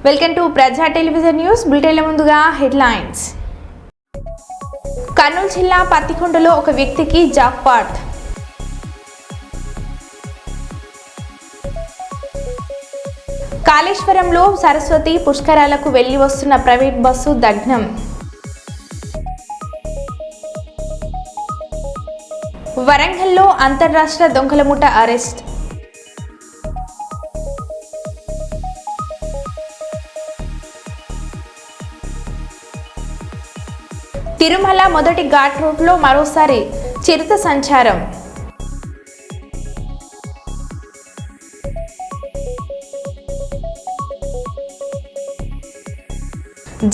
Welcome to ప్రజా television news బులెటిన్ల ముందుగా headlines. Kurnool జిల్లా పత్తికొండలో ఒక వ్యక్తికి జాక్పాట్. కాళేశ్వరంలో సరస్వతి పుష్కరాలకు వెళ్లి వస్తున్న ప్రైవేట్ బస్సు దగ్నం. వరంగల్లో అంతర్రాష్ట్ర దొంగల ముఠ అరెస్ట్. తిరుమల మొదటి ఘాట్ రోడ్లో మరోసారి చిరుత సంచారం.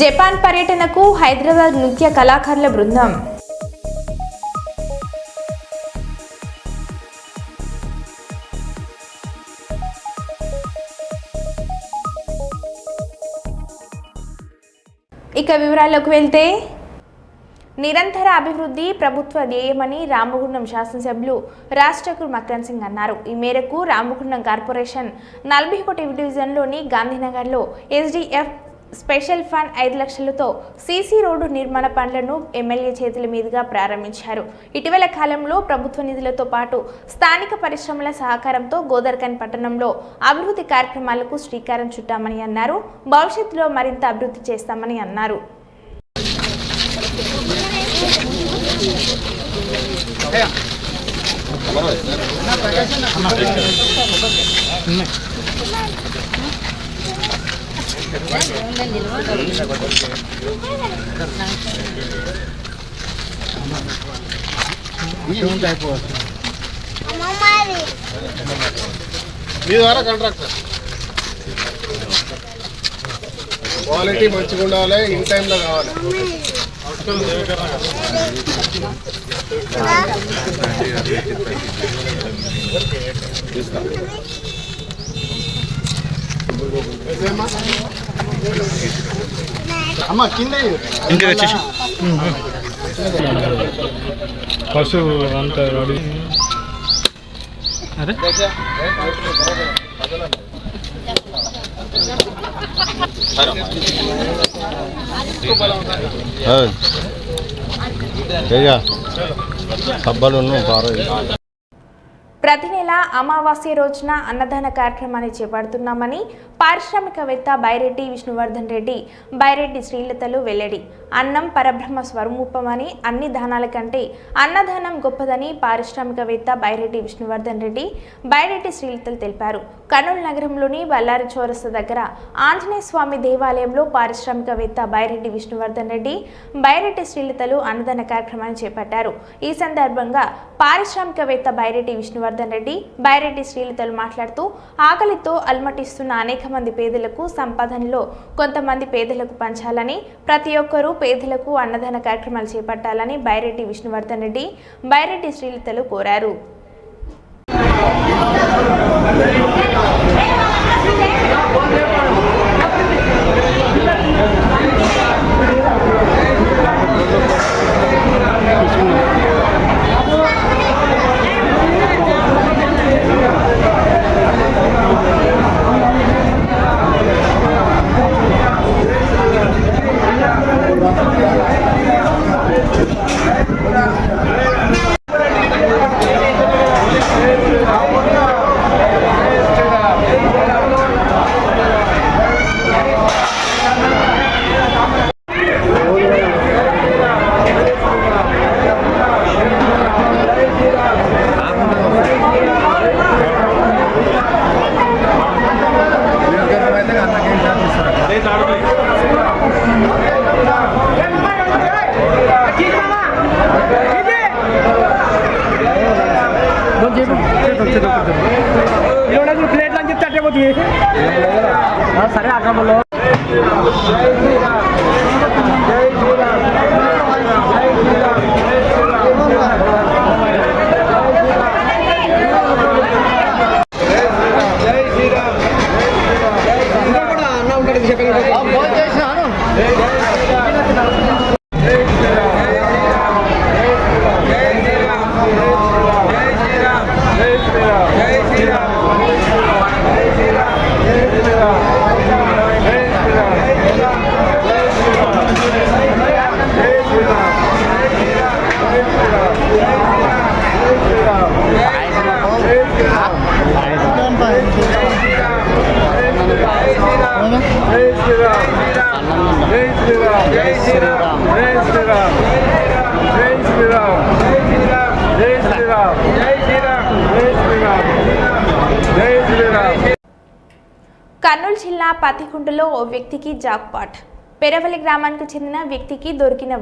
జపాన్ పర్యటనకు హైదరాబాద్ నృత్య కళాకారుల బృందం. ఇక వివరాల్లోకి వెళ్తే, నిరంతర అభివృద్ధి ప్రభుత్వ ధ్యేయమని రామగుండం శాసనసభ్యులు రాజ్ ఠాకూర్ మక్రన్ సింగ్ అన్నారు. ఈ మేరకు రామగుండం కార్పొరేషన్ 41వ డివిజన్లోని గాంధీనగర్లో ఎస్డిఎఫ్ స్పెషల్ ఫండ్ 5 లక్షలతో సీసీ రోడ్డు నిర్మాణ పనులను ఎమ్మెల్యే చేతుల మీదుగా ప్రారంభించారు. ఇటీవల కాలంలో ప్రభుత్వ నిధులతో పాటు స్థానిక పరిశ్రమల సహకారంతో గోదర్ఖన్ పట్టణంలో అభివృద్ధి కార్యక్రమాలకు శ్రీకారం చుట్టామని అన్నారు. భవిష్యత్తులో మరింత అభివృద్ధి చేస్తామని అన్నారు. మీ ద్వారా కాంట్రాక్టర్ క్వాలిటీ మంచిగా ఉండాలి, ఇన్ టైంలో కావాలి. అమ్మ కింద పశు అంతా రెడీ. అరే ప్రతి నెల అమావాస్య రోజున అన్నదాన కార్యక్రమాన్ని చేపడుతున్నామని పారిశ్రామికవేత్త బైరెడ్డి విష్ణువర్ధన్ రెడ్డి, బైరెడ్డి శ్రీలతలు వెల్లడి. అన్నం పరబ్రహ్మ స్వరూపమని, అన్ని దానాల కంటే అన్నదానం గొప్పదని పారిశ్రామికవేత్త బైరెడ్డి విష్ణువర్ధన్ రెడ్డి, బైరెడ్డి శ్రీలతలు తెలిపారు. కర్నూలు నగరంలోని బల్లారి చౌరస్తా దగ్గర ఆంజనేయ స్వామి దేవాలయంలో పారిశ్రామికవేత్త బైరెడ్డి విష్ణువర్ధన్ రెడ్డి, బైరెడ్డి శ్రీలతలు అన్నదాన కార్యక్రమాన్ని చేపట్టారు. ఈ సందర్భంగా పారిశ్రామికవేత్త బైరెడ్డి విష్ణువర్ధన్ రెడ్డి, బైరెడ్డి శ్రీలతలు మాట్లాడుతూ, ఆకలితో అల్మటిస్తున్న అనేక మంది పేదలకు సంపాదనలో కొంతమంది పేదలకు పంచాలని, ప్రతి ఒక్కరూ పేదలకు అన్నదాన కార్యక్రమాలు చేపట్టాలని బైరెడ్డి విష్ణువర్ధన్ రెడ్డి, బైరెడ్డి శ్రీలతలు కోరారు. ప్లేట్లు అని చెప్తే అట్టే పోతుంది. సరే అక్కడ అన్న ఉంటాడు జై శ్రీరామ్ జై శ్రీరామ్ జై శ్రీరామ్ జై శ్రీరామ్ జై శ్రీరామ్ జై శ్రీరామ్ జై శ్రీరామ్ జై శ్రీరామ్ జై శ్రీరామ్. కర్నూలు జిల్లా పత్తికుంటలో ఓ వ్యక్తికి జాక్పాట్. పెరవలి గ్రామానికి చెందిన వ్యక్తికి దొరికిన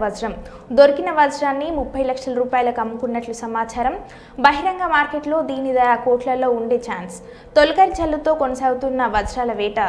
వజ్రాన్ని 30 లక్షల రూపాయలకు అమ్ముకున్నట్లు సమాచారం. బహిరంగ మార్కెట్లో దీని ధర కోట్లలో ఉండే ఛాన్స్. తొలకరి జల్లుతో కొనసాగుతున్న వజ్రాల వేట.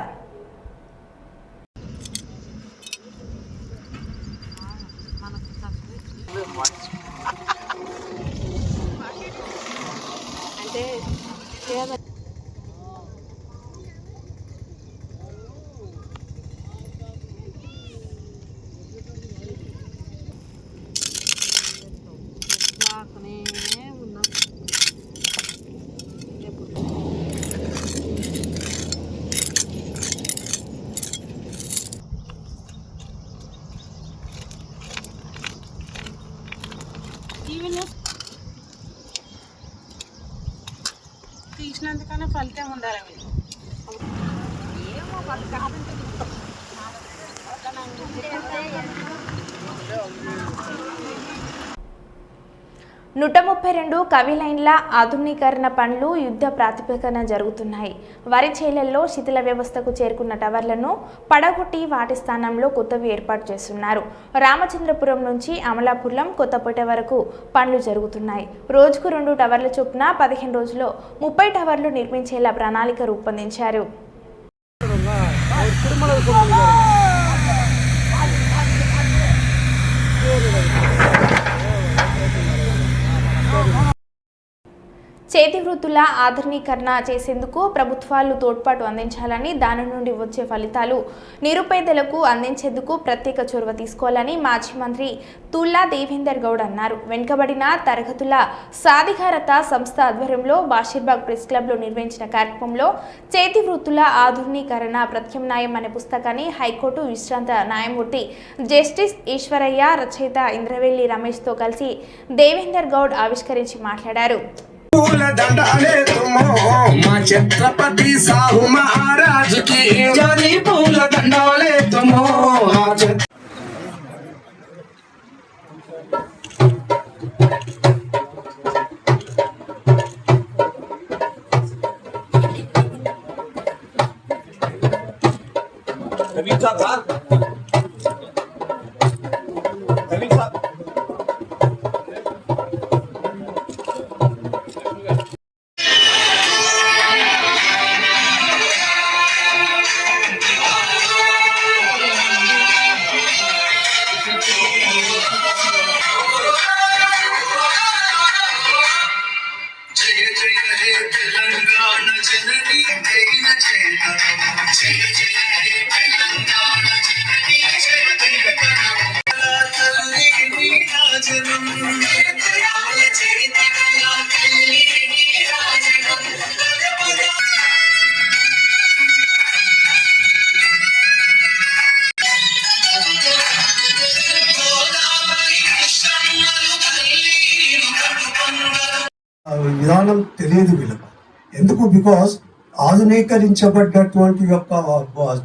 తీసినందుకన్నా ఫలితం ఉండాలి. నూట 32 కవి లైన్ల ఆధునీకరణ పనులు యుద్ధ ప్రాతిపదికన జరుగుతున్నాయి. వరి చేలల్లో శిథిల వ్యవస్థకు చేరుకున్న టవర్లను పడగొట్టి వాటి స్థానంలో కొత్తవి ఏర్పాటు చేస్తున్నారు. రామచంద్రపురం నుంచి అమలాపురం, కొత్తపేట వరకు పనులు జరుగుతున్నాయి. రోజుకు 2 టవర్ల చొప్పున 15 రోజుల్లో 30 టవర్లు నిర్మించేలా ప్రణాళిక రూపొందించారు. చేతి వృత్తుల ఆధునీకరణ చేసేందుకు ప్రభుత్వాలు తోడ్పాటు అందించాలని, దాని నుండి వచ్చే ఫలితాలు నిరుపేదలకు అందించేందుకు ప్రత్యేక చొరవ తీసుకోవాలని మాజీ మంత్రి తుల్లా దేవేందర్ గౌడ్ అన్నారు. వెనుకబడిన తరగతుల సాధికారత సంస్థ ఆధ్వర్యంలో బాషీర్బాగ్ ప్రెస్ క్లబ్లో నిర్వహించిన కార్యక్రమంలో చేతి వృత్తుల ఆధునీకరణ ప్రత్యామ్నాయం అనే పుస్తకాన్ని హైకోర్టు విశ్రాంత న్యాయమూర్తి జస్టిస్ ఈశ్వరయ్య, రచయిత ఇంద్రవెల్లి రమేష్తో కలిసి దేవేందర్ గౌడ్ ఆవిష్కరించి మాట్లాడారు. పూల దండాలే తుమో మా ఛత్రపతి సాహు మహారాజ్ కి జరి పూల దండాలే తుమో విధానం తెలియదు వీళ్ళకు. ఎందుకు? బికాస్ ఆధునీకరించబడ్డటువంటి యొక్క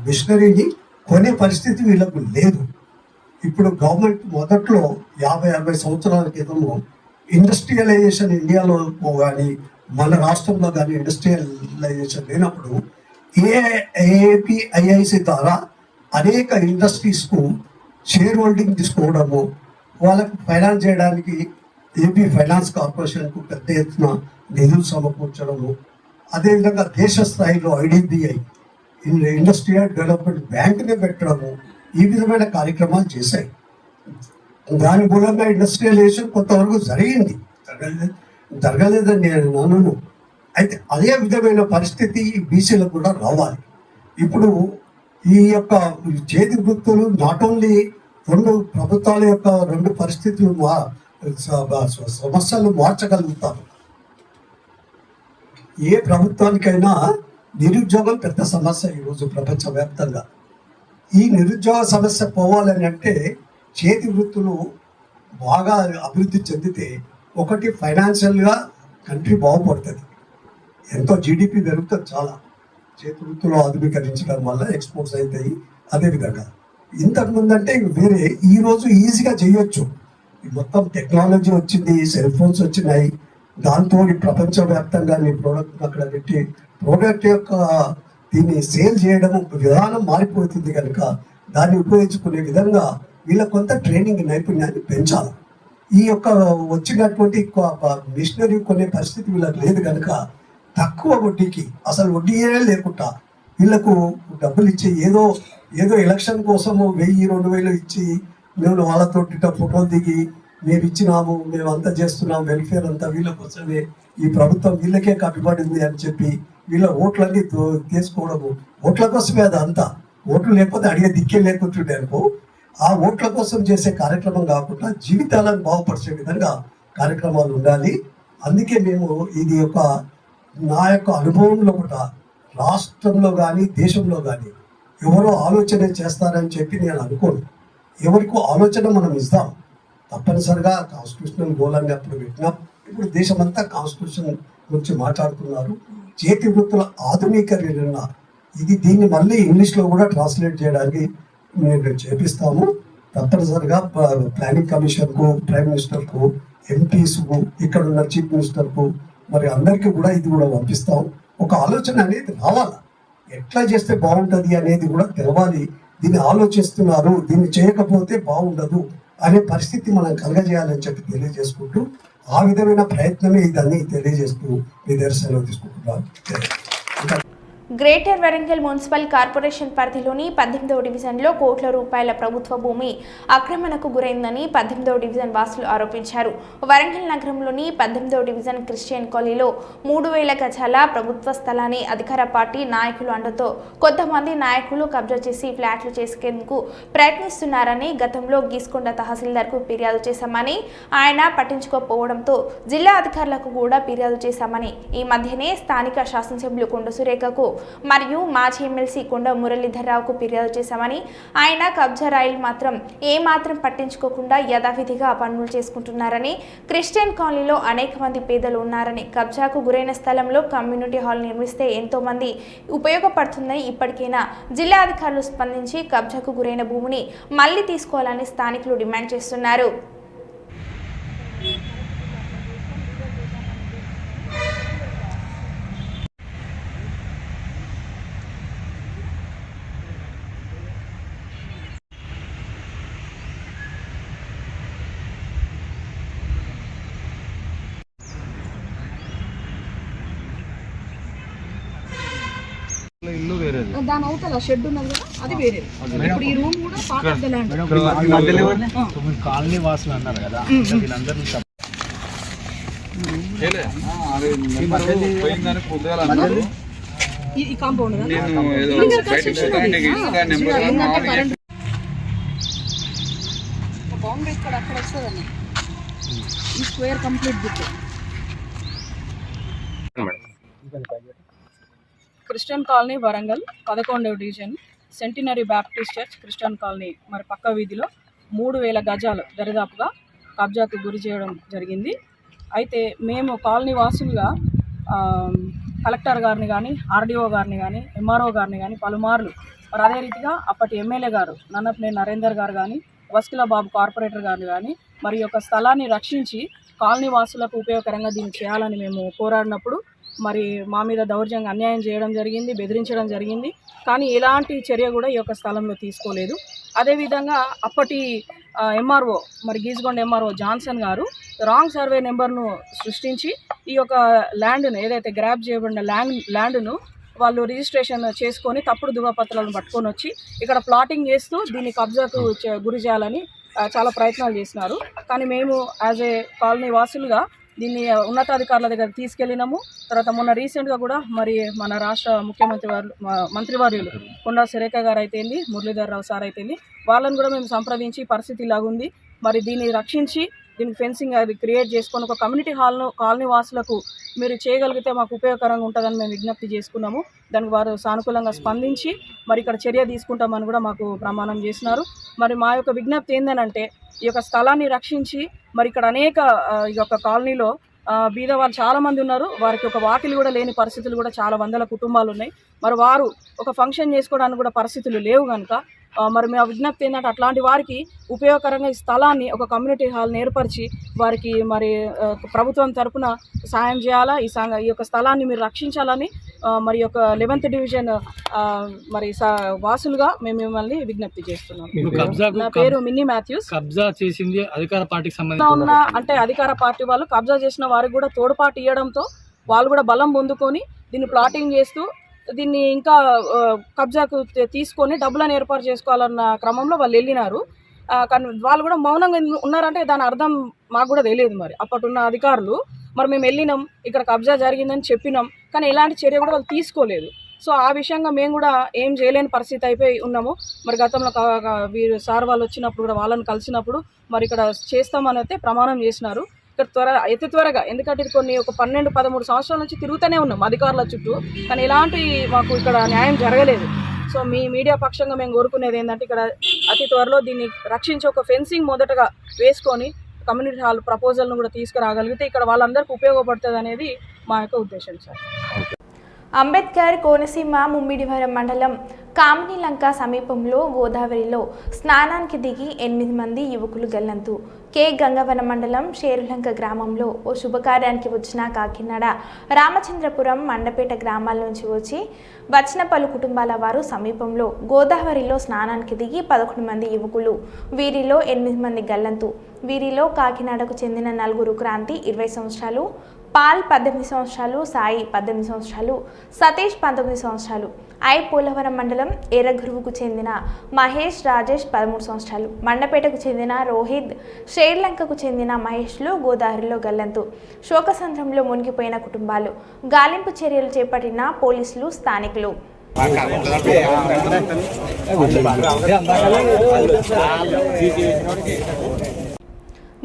మిషనరీని కొనే పరిస్థితి వీళ్ళకు లేదు. ఇప్పుడు గవర్నమెంట్ మొదట్లో 50-60 సంవత్సరాల క్రితము ఇండస్ట్రియలైజేషన్ ఇండియాలో కానీ మన రాష్ట్రంలో కానీ ఇండస్ట్రియలైజేషన్ లేనప్పుడు ఏపీఐఐసి ద్వారా అనేక ఇండస్ట్రీస్కు షేర్ హోల్డింగ్ తీసుకోవడము, వాళ్ళకు ఫైనాన్స్ చేయడానికి ఏపీ ఫైనాన్స్ కార్పొరేషన్కు పెద్ద ఎత్తున నిధులు సమకూర్చడము, అదేవిధంగా దేశ స్థాయిలో ఐడిబిఐ ఇండస్ట్రియల్ డెవలప్మెంట్ బ్యాంక్ని పెట్టడము, ఈ విధమైన కార్యక్రమాలు చేశాయి. దాని మూలంగా ఇండస్ట్రియలైజేషన్ కొంతవరకు జరిగింది, జరగలేదని నేను అనను. అయితే అదే విధమైన పరిస్థితి బీసీలకు కూడా రావాలి. ఇప్పుడు ఈ యొక్క చేతి వృత్తులు నాట్ ఓన్లీ ప్రభుత్వాల యొక్క 2 పరిస్థితులు సమస్యలు మార్చగలుగుతారు. ఏ ప్రభుత్వానికైనా నిరుద్యోగం పెద్ద సమస్య ఈరోజు ప్రపంచవ్యాప్తంగా. ఈ నిరుద్యోగ సమస్య పోవాలని అంటే చేతి వృత్తులు బాగా అభివృద్ధి చెందితే ఒకటి ఫైనాన్షియల్గా కంట్రీ బాగుపడుతుంది, ఎంతో జీడిపి పెరుగుతుంది చాలా. చేతి వృత్తులు ఆధునీకరించడం వల్ల ఎక్స్పోర్ట్స్ అవుతాయి. అదేవిధంగా ఇంతకుముందు అంటే వేరే ఈ రోజు ఈజీగా చేయొచ్చు. మొత్తం టెక్నాలజీ వచ్చింది, సెల్ ఫోన్స్ వచ్చినాయి. దాంతో ప్రపంచవ్యాప్తంగా నీ ప్రోడక్ట్ అక్కడ పెట్టి ప్రోడక్ట్ యొక్క దీన్ని సేల్ చేయడం విధానం మారిపోతుంది కనుక దాన్ని ఉపయోగించుకునే విధంగా వీళ్ళ కొంత ట్రైనింగ్ నైపుణ్యాన్ని పెంచాలి. ఈ యొక్క వచ్చినటువంటి మిషనరీ కొనే పరిస్థితి వీళ్ళకి లేదు కనుక తక్కువ వడ్డీకి, అసలు వడ్డీయే లేకుండా వీళ్ళకు డబ్బులు ఇచ్చి ఏదో ఎలక్షన్ కోసము 1000-2000 ఇచ్చి మేము వాళ్ళతో ఫోటోలు దిగి మేము ఇచ్చినాము, మేము అంతా చేస్తున్నాం, వెల్ఫేర్ అంతా వీళ్ళ కోసమే, ఈ ప్రభుత్వం వీళ్ళకే కట్టుబడింది అని చెప్పి వీళ్ళ ఓట్లన్నీ తీసుకోవడము. ఓట్ల కోసమే అది అంతా. ఓట్లు లేకపోతే అడిగే దిక్కే లేకుంటుండే అనుకో. ఆ ఓట్ల కోసం చేసే కార్యక్రమం కాకుండా జీవితాలను బాగుపరిచే విధంగా కార్యక్రమాలు ఉండాలి. అందుకే మేము ఇది నా యొక్క అనుభవంలో కూడా రాష్ట్రంలో కానీ దేశంలో కానీ ఎవరో ఆలోచన చేస్తారని చెప్పి నేను అనుకోను. ఎవరికో ఆలోచన మనం ఇస్తాం. తప్పనిసరిగా కాన్స్టిట్యూషనల్ గోల్ అని అప్పుడు పెట్టినాం. ఇప్పుడు దేశమంతా కాన్స్టిట్యూషన్ గురించి మాట్లాడుతున్నారు. చేతి వృత్తుల ఆధునీకరణ దీన్ని మళ్ళీ ఇంగ్లీష్లో కూడా ట్రాన్స్లేట్ చేయడానికి మేము చేపిస్తాము. తప్పనిసరిగా ప్లానింగ్ కమిషన్కు, ప్రైమ్ మినిస్టర్కు, ఎంపీస్కు, ఇక్కడ ఉన్న చీఫ్ మినిస్టర్కు, మరి అందరికీ కూడా ఇది కూడా పంపిస్తాం. ఒక ఆలోచన అనేది రావాలి. ఎట్లా చేస్తే బాగుంటుంది అనేది కూడా తెలవాలి. దీన్ని ఆలోచిస్తున్నారు, దీన్ని చేయకపోతే బాగుండదు అనే పరిస్థితి మనం కలగజేయాలని చెప్పి తెలియజేసుకుంటూ ఆ విధమైన ప్రయత్నమే ఇదన్నీ తెలియజేస్తూ మీ దగ్గర సెలవు తీసుకుంటున్నాను. గ్రేటర్ వరంగల్ మున్సిపల్ కార్పొరేషన్ పరిధిలోని 18వ డివిజన్లో కోట్ల రూపాయల ప్రభుత్వ భూమి ఆక్రమణకు గురైందని 18వ డివిజన్ వాసులు ఆరోపించారు. వరంగల్ నగరంలోని 18వ డివిజన్ క్రిస్టియన్ కాలనీలో 3000 గజాల ప్రభుత్వ స్థలాన్ని అధికార పార్టీ నాయకులు అండతో కొంతమంది నాయకులు కబ్జా చేసి ఫ్లాట్లు చేసుకేందుకు ప్రయత్నిస్తున్నారని గతంలో గీసుకొండ తహసీల్దార్కు ఫిర్యాదు చేశామని, ఆయన పట్టించుకోకపోవడంతో జిల్లా అధికారులకు కూడా ఫిర్యాదు చేశామని, ఈ మధ్యనే స్థానిక శాసనసభ్యులు కొండ సురేఖకు మరియు మాజీ ఎమ్మెల్సీ కొండ మురళీధర్రావుకు ఫిర్యాదు చేశామని, ఆయన కబ్జా రాయిలు మాత్రం ఏమాత్రం పట్టించుకోకుండా యథావిధిగా పనులు చేసుకుంటున్నారని, క్రిస్టియన్ కాలనీలో అనేక మంది పేదలు ఉన్నారని, కబ్జాకు గురైన స్థలంలో కమ్యూనిటీ హాల్ నిర్మిస్తే ఎంతో మంది ఉపయోగపడుతుందని, ఇప్పటికైనా జిల్లా అధికారులు స్పందించి కబ్జాకు గురైన భూమిని మళ్లీ తీసుకోవాలని స్థానికులు డిమాండ్ చేస్తున్నారు. ఇల్లు వేరేది, దాని అవతల షెడ్ ఉన్నది కదా, అది వేరే. ఇప్పుడు ఈ రూమ్ కూడా part of the land. Colony వాసులు అన్నారు కదా, వీళ్ళందరినీ ఈ కాంపౌండ్ బౌండరీ ఇక్కడ అక్కడ వస్తుందండి. ఈ square complete book. Christian colony Warangal 11వ division centenary Baptist church Christian colony మరి పక్క వీధిలో 3000 గజాలు దరిదాపుగా కబ్జాకు గురి చేయడం జరిగింది. అయితే మేము కాలనీ వాసులుగా కలెక్టర్ గారిని కానీ, ఆర్డీఓ గారిని కానీ, ఎంఆర్ఓ గారిని కానీ పలుమార్లు, మరి అదే రీతిగా అప్పటి ఎమ్మెల్యే గారు నన్నపనేని నరేందర్ గారు కానీ, వస్కిల బాబు కార్పొరేటర్ గారు కానీ మరి యొక్క స్థలాన్ని రక్షించి కాలనీ వాసులకు ఉపయోగకరంగా దీన్ని చేయాలని మేము పోరాడినప్పుడు మరి మా మీద దౌర్జంగా అన్యాయం చేయడం జరిగింది, బెదిరించడం జరిగింది. కానీ ఎలాంటి చర్య కూడా ఈ యొక్క స్థలంలో తీసుకోలేదు. అదేవిధంగా అప్పటి ఎంఆర్ఓ మరి గీసుగొండ ఎంఆర్ఓ జాన్సన్ గారు రాంగ్ సర్వే నెంబర్ను సృష్టించి ఈ యొక్క ల్యాండ్ను ఏదైతే గ్రాప్ చేయబడిన ల్యాండ్ను వాళ్ళు రిజిస్ట్రేషన్ చేసుకొని తప్పుడు ధృవపత్రాలను పట్టుకొని వచ్చి ఇక్కడ ప్లాటింగ్ చేస్తూ దీన్ని కబ్జాకు గురి చేయాలని చాలా ప్రయత్నాలు చేసినారు. కానీ మేము యాజ్ ఏ కాలనీ వాసులుగా దీన్ని ఉన్నతాధికారుల దగ్గర తీసుకెళ్ళినాము. తర్వాత మొన్న రీసెంట్గా కూడా మరి మన రాష్ట్ర మంత్రివర్యులు కొండా సురేఖ గారు అయితేంది, మురళీధర్రావు సార్ అయితేంది, వాళ్ళని కూడా మేము సంప్రదించి పరిస్థితి ఇలాగుంది, మరి దీన్ని రక్షించి దీనికి ఫెన్సింగ్ అది క్రియేట్ చేసుకొని ఒక కమ్యూనిటీ హాల్ను కాలనీ వాసులకు మీరు చేయగలిగితే మాకు ఉపయోగకరంగా ఉంటుందని మేము విజ్ఞప్తి చేసుకున్నాము. దానికి వారు సానుకూలంగా స్పందించి మరి ఇక్కడ చర్య తీసుకుంటామని కూడా మాకు ప్రమాణం చేసినారు. మరి మా యొక్క విజ్ఞప్తి ఏంటంటే ఈ యొక్క స్థలాన్ని రక్షించి మరి ఇక్కడ అనేక ఈ యొక్క కాలనీలో బీద వాళ్ళు చాలామంది ఉన్నారు. వారికి ఒక వాకిలి కూడా లేని పరిస్థితులు కూడా చాలా వందల కుటుంబాలు ఉన్నాయి. మరి వారు ఒక ఫంక్షన్ చేసుకోవడానికి కూడా పరిస్థితులు లేవు కనుక మరి మా విజ్ఞప్తి ఏంటంటే అట్లాంటి వారికి ఉపయోగకరంగా ఈ స్థలాన్ని ఒక కమ్యూనిటీ హాల్ని ఏర్పరిచి వారికి మరి ప్రభుత్వం తరపున సాయం చేయాలా. ఈ యొక్క స్థలాన్ని మీరు రక్షించాలని మరి యొక్క 11th డివిజన్ మరి వాసులుగా మేము మిమ్మల్ని విజ్ఞప్తి చేస్తున్నాం. నా పేరు మిన్నీ మాథ్యూస్. కబ్జా చేసింది అధికార పార్టీకి సంబంధించిన అంటే అధికార పార్టీ వాళ్ళు కబ్జా చేసిన వారికి కూడా తోడ్పాటు ఇవ్వడంతో వాళ్ళు కూడా బలం పొందుకొని దీన్ని ప్లాటింగ్ చేస్తూ దీన్ని ఇంకా కబ్జాకు తీసుకొని డబ్బులను ఏర్పాటు చేసుకోవాలన్న క్రమంలో వాళ్ళు వెళ్ళినారు. కానీ వాళ్ళు కూడా మౌనంగా ఉన్నారంటే దాని అర్థం మాకు కూడా తెలియదు. మరి అప్పటిన్న అధికారులు మరి మేము వెళ్ళినాం, ఇక్కడ కబ్జా జరిగిందని చెప్పినాం, కానీ ఎలాంటి చర్య కూడా వాళ్ళు తీసుకోలేదు. సో ఆ విషయంగా మేము కూడా ఏం చేయలేని పరిస్థితి అయిపోయి ఉన్నాము. మరి గతంలో వీరు సార్ వాళ్ళు వచ్చినప్పుడు కూడా వాళ్ళని కలిసినప్పుడు మరి ఇక్కడ చేస్తామని అయితే ప్రమాణం చేసినారు. ఇక్కడ అతి త్వరగా, ఎందుకంటే ఇది కొన్ని ఒక 12-13 సంవత్సరాల నుంచి తిరుగుతూనే ఉన్నాం అధికారుల చుట్టూ, కానీ ఎలాంటి మాకు ఇక్కడ న్యాయం జరగలేదు. సో మీ మీడియా పక్షంగా మేము కోరుకునేది ఏంటంటే ఇక్కడ అతి త్వరలో దీన్ని రక్షించి ఒక ఫెన్సింగ్ మొదటగా వేసుకొని కమ్యూనిటీ హాల్ ప్రపోజల్ను కూడా తీసుకురాగలిగితే ఇక్కడ వాళ్ళందరికీ ఉపయోగపడుతుంది అనేది మా యొక్క ఉద్దేశం సార్. అంబేద్కర్ కోనసీమ ముమ్మిడివరం మండలం కామినిలంక సమీపంలో గోదావరిలో స్నానానికి దిగి 8 మంది యువకులు గల్లంతు. కె గంగవరం మండలం షేరులంక గ్రామంలో ఓ శుభకార్యానికి వచ్చిన కాకినాడ, రామచంద్రపురం, మండపేట గ్రామాల నుంచి వచ్చిన పలు కుటుంబాల వారు సమీపంలో గోదావరిలో స్నానానికి దిగి 11 మంది యువకులు, వీరిలో 8 మంది గల్లంతు. వీరిలో కాకినాడకు చెందిన 4 క్రాంతి 20 సంవత్సరాలు, పాల్ 18 సంవత్సరాలు, సాయి 18 సంవత్సరాలు, సతీష్ 19 సంవత్సరాలు, పోలవరం మండలం ఎర్రగురువుకు చెందిన మహేష్, రాజేష్ 13 సంవత్సరాలు, మండపేటకు చెందిన రోహిత్, శ్రీలంకకు చెందిన మహేష్లు గోదావరిలో గల్లంతు. శోకసంద్రంలో మునిగిపోయిన కుటుంబాలు, గాలింపు చర్యలు చేపట్టిన పోలీసులు, స్థానికులు.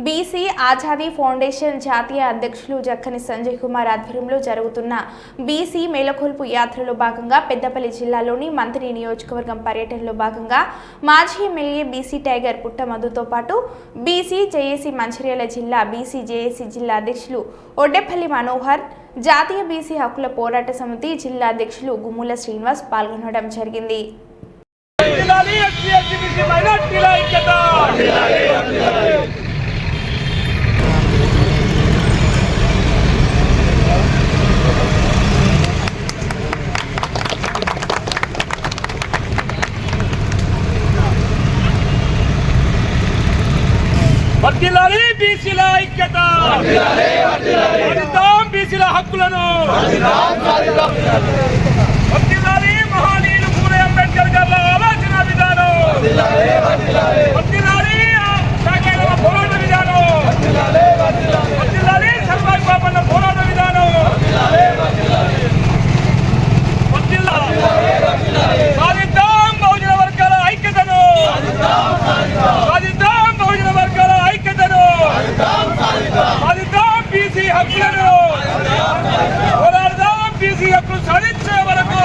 బీసీ ఆజాదీ ఫౌండేషన్ జాతీయ అధ్యక్షులు జక్కని సంజయ్ కుమార్ ఆధ్వర్యంలో జరుగుతున్న బీసీ మేలకొల్పు యాత్రలో భాగంగా పెద్దపల్లి జిల్లాలోని మంత్రి నియోజకవర్గం పర్యటనలో భాగంగా మాజీ ఎమ్మెల్యే బీసీ టైగర్ పుట్టమధుతో పాటు బీసీ జేఏసీ మంచిర్యాల జిల్లా బీసీ జేఏసీ జిల్లా అధ్యక్షులు ఒడ్డెపల్లి మనోహర్, జాతీయ బీసీ హక్కుల పోరాట సమితి జిల్లా అధ్యక్షులు గుమ్ముల శ్రీనివాస్ పాల్గొనడం జరిగింది. వర్ధిల్లాలి బీసీల ఐక్యత, సాధిద్దాం బీసీల హక్కులను, వర్ధిల్లాలి మహానీయులు పూలే అంబేద్కర్ గారి ఆలోచన విధానం, వర్ధిల్లాలి సాగేల పోరాట విధానం, వర్ధిల్లాలి సర్వాయి బాపన్న పోరాట విధానం, సాధిద్దాం బహుజన వర్గాల ఐక్యతను, సాధిద్దాం బహుజన వర్గాల ఐక్యతను, సాధిద్దాం బీసీ హక్కులను, పోరాడదాం బీసీ హక్కులు సాధించే వరకు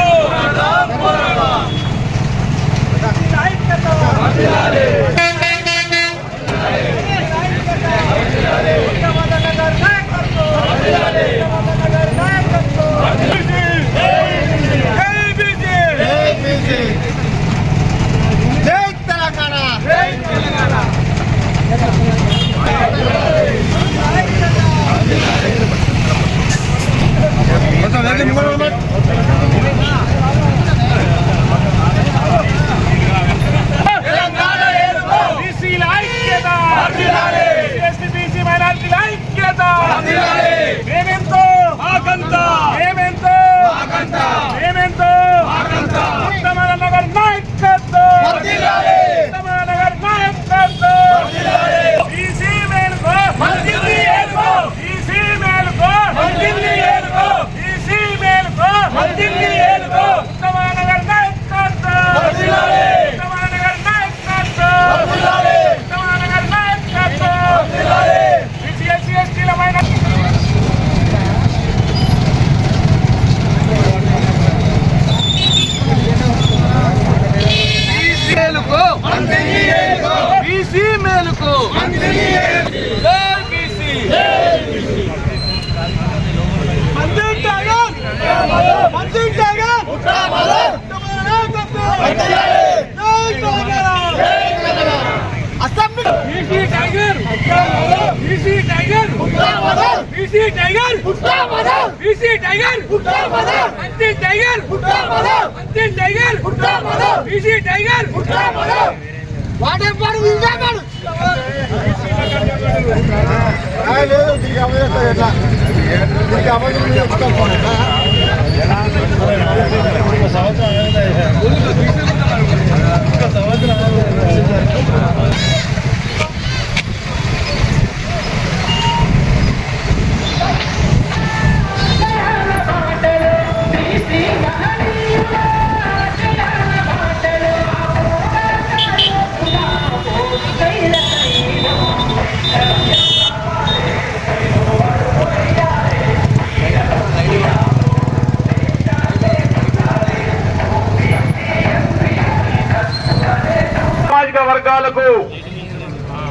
సామాజిక వర్గాలకు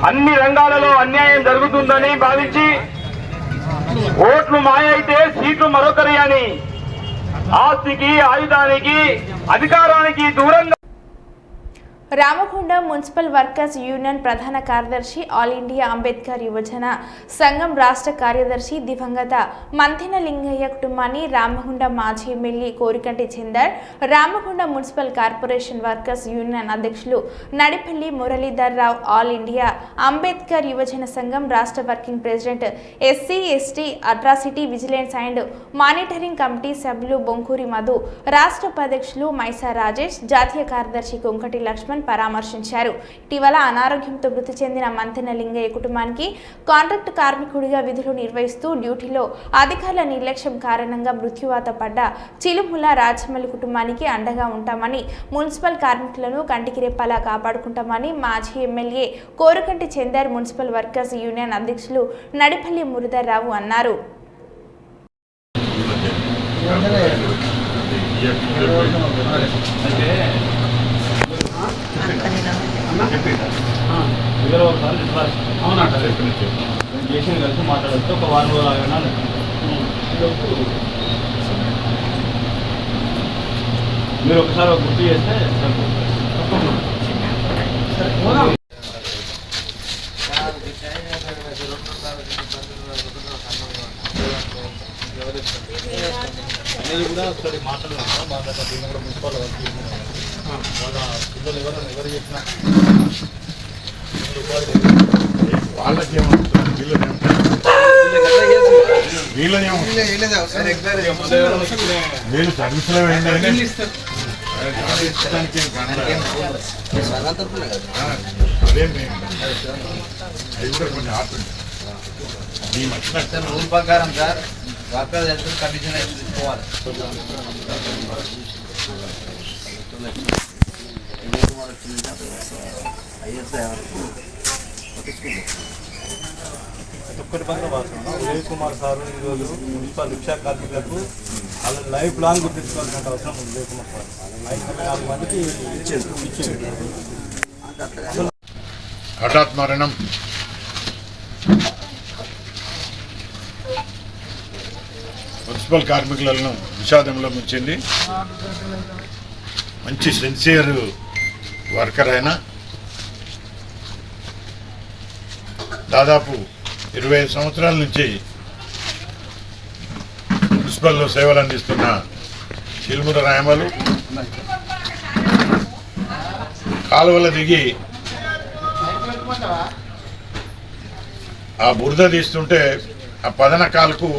అన్ని రంగాలలో అన్యాయం జరుగుతుందని భావించి ఓట్లు మాయ అయితే సీట్లు మరొకరి అని ఆస్తికి ఆయుధానికి అధికారానికి దూరంగా రామగుండం మున్సిపల్ వర్కర్స్ యూనియన్ ప్రధాన కార్యదర్శి ఆల్ ఇండియా అంబేద్కర్ యువజన సంఘం రాష్ట్ర కార్యదర్శి దివంగత మంతెన లింగయ్య కుటుంబాన్ని రామగుండం మాజీ MLA Korukanti Chandar, Ramagundam municipal corporation workers union అధ్యక్షులు నడిపల్లి మురళీధర్ రావు, ఆల్ ఇండియా అంబేద్కర్ యువజన సంఘం రాష్ట్ర working president SC ST atrocity vigilance and monitoring committee సభ్యులు బొంకూరి మధు, రాష్ట్ర ఉపాధ్యక్షులు మైసా రాజేష్, జాతీయ కార్యదర్శి కొంకటి లక్ష్మణ్ పరామర్శించారు. ఇటీవల అనారోగ్యంతో మృతి చెందిన మంతెన లింగయ్య కుటుంబానికి కాంట్రాక్ట్ కార్మికుడిగా విధులు నిర్వహిస్తూ డ్యూటీలో అధికారుల నిర్లక్ష్యం కారణంగా మృత్యువాత పడ్డ చిలుముల రాజమల్లి కుటుంబానికి అండగా ఉంటామని, మున్సిపల్ కార్మికులను కంటికి రెప్పలా కాపాడుకుంటామని మాజీ MLA Korukanti Chandar, municipal workers union అధ్యక్షులు నడిపల్లి మురళీధర్ రావు అన్నారు. అవునంట చేసిన కలిసి మాట్లాడచ్చు. ఒక వారం రోజులు ఆగినా మీరు ఒకసారి గుర్తు చేస్తే అనేది కూడా ఒకసారి మాట్లాడదాం. మాట్లాడతా మున్సిపల్ వాళ్ళ పిల్లలు ఎవరు చెప్పినా వీళ్ళు సర్వీసులో రూల్ ప్రకారం సార్ వర్కర్ కండిషన్ అయితే తీసుకోవాలి. ఒక్కటి పక్కన వాడుతున్నాం. ఉదయ్ కుమార్ సారు ఈరోజు మున్సిపల్ రిక్షా కార్మికులకు వాళ్ళ లైఫ్ లాంగ్ గుర్తించుకోవాల్సిన అవసరం ఉంది. ఉదయ్ కుమార్ సార్ 4 మందికి ఇచ్చేది. హఠాత్ మరణం మున్సిపల్ కార్మికులను విషాదంలో ముంచింది. మంచి సిన్సియర్ వర్కర్ అయిన దాదాపు 25 సంవత్సరాల నుంచి మున్సిపల్లో సేవలు అందిస్తున్న చిలుముల రాయమలు కాలువల దిగి ఆ బురద తీస్తుంటే ఆ పదన కాలుకు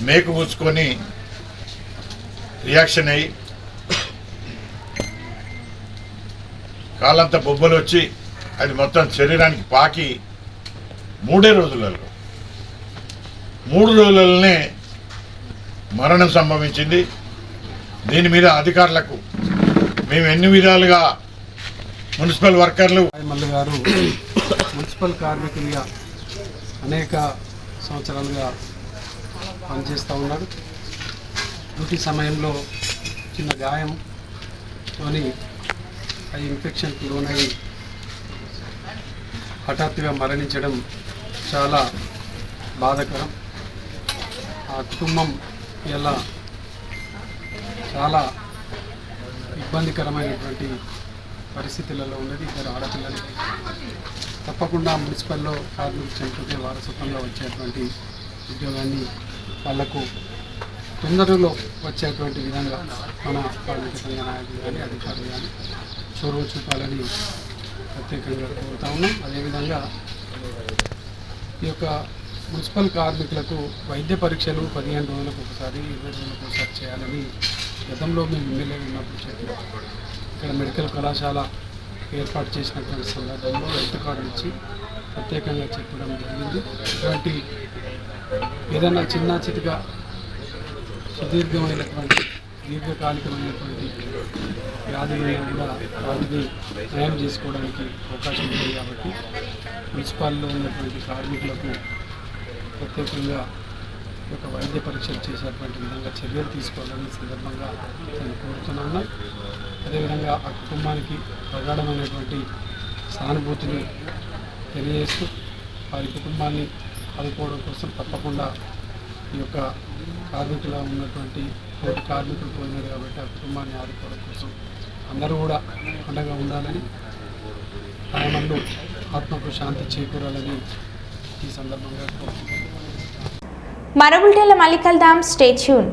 మేకు కూర్చుకొని రియాక్షన్ అయ్యి కాలంతా బొబ్బలు వచ్చి అది మొత్తం శరీరానికి పాకి 3 రోజులలోనే మరణం సంభవించింది. దీని మీద అధికారులకు మేము ఎన్ని విధాలుగా మున్సిపల్ వర్కర్లు మల్లు గారు మున్సిపల్ కార్మికులుగా అనేక సంవత్సరాలుగా పనిచేస్తూ ఉన్నారు. డ్యూటీ సమయంలో చిన్న గాయంతోని ఆ ఇన్ఫెక్షన్కి లోనై హఠాత్తుగా మరణించడం చాలా బాధాకరం. ఆ కుటుంబం ఇలా చాలా ఇబ్బందికరమైనటువంటి పరిస్థితులలో ఉన్నది. ఇద్దరు ఆడపిల్లలు తప్పకుండా మున్సిపల్లో కార్మికులు చనిపోతే వారసత్వంగా వచ్చేటువంటి ఉద్యోగాన్ని వాళ్లకు తొందరలో వచ్చేటువంటి విధంగా మన కార్మిక సంఘ నాయకులు కానీ అధికారులు కానీ చొరవ చూపాలని ప్రత్యేకంగా కోరుతా ఉన్నాం. అదేవిధంగా ఈ యొక్క మున్సిపల్ కార్మికులకు వైద్య పరీక్షలు 15 రోజులకు ఒకసారి 20 రోజులకు ఒకసారి చేయాలని గతంలో మేము ఎమ్మెల్యే ఉన్నప్పుడు చెప్పాం. ఇక్కడ మెడికల్ కళాశాల ఏర్పాటు చేసినటువంటి సందర్భంలో హెల్త్ కార్డు ఇచ్చి ప్రత్యేకంగా చెప్పడం జరిగింది. ఇటువంటి ఏదైనా చిన్న చితిగా సుదీర్ఘమైనటువంటి దీర్ఘకాలికమైనటువంటి వ్యాధులను కూడా వాటిని నయం చేసుకోవడానికి అవకాశం ఉంది. కాబట్టి మున్సిపాల్లో ఉన్నటువంటి కార్మికులకు ప్రత్యేకంగా ఒక వైద్య పరీక్షలు చేసేటువంటి విధంగా చర్యలు తీసుకోవాలని సందర్భంగా నేను కోరుతున్నాను. అదేవిధంగా ఆ కుటుంబానికి ప్రగాఢమైనటువంటి సానుభూతిని తెలియజేస్తూ వారి కుటుంబాన్ని ఆదుకోవడం కోసం తప్పకుండా ఈ యొక్క కార్మికులు ఉన్నటువంటి తోటి కార్మికులు పోయినారు కాబట్టి ఆ కుటుంబాన్ని ఆదుకోవడం కోసం అందరూ కూడా అండగా ఉండాలని, ఆయనలో ఆత్మకు శాంతి చేకూరాలని ఈ సందర్భంగా కోరుతున్నాను. మరో బులెటిన్లో మళ్ళీ కలుద్దాం. Stay tune.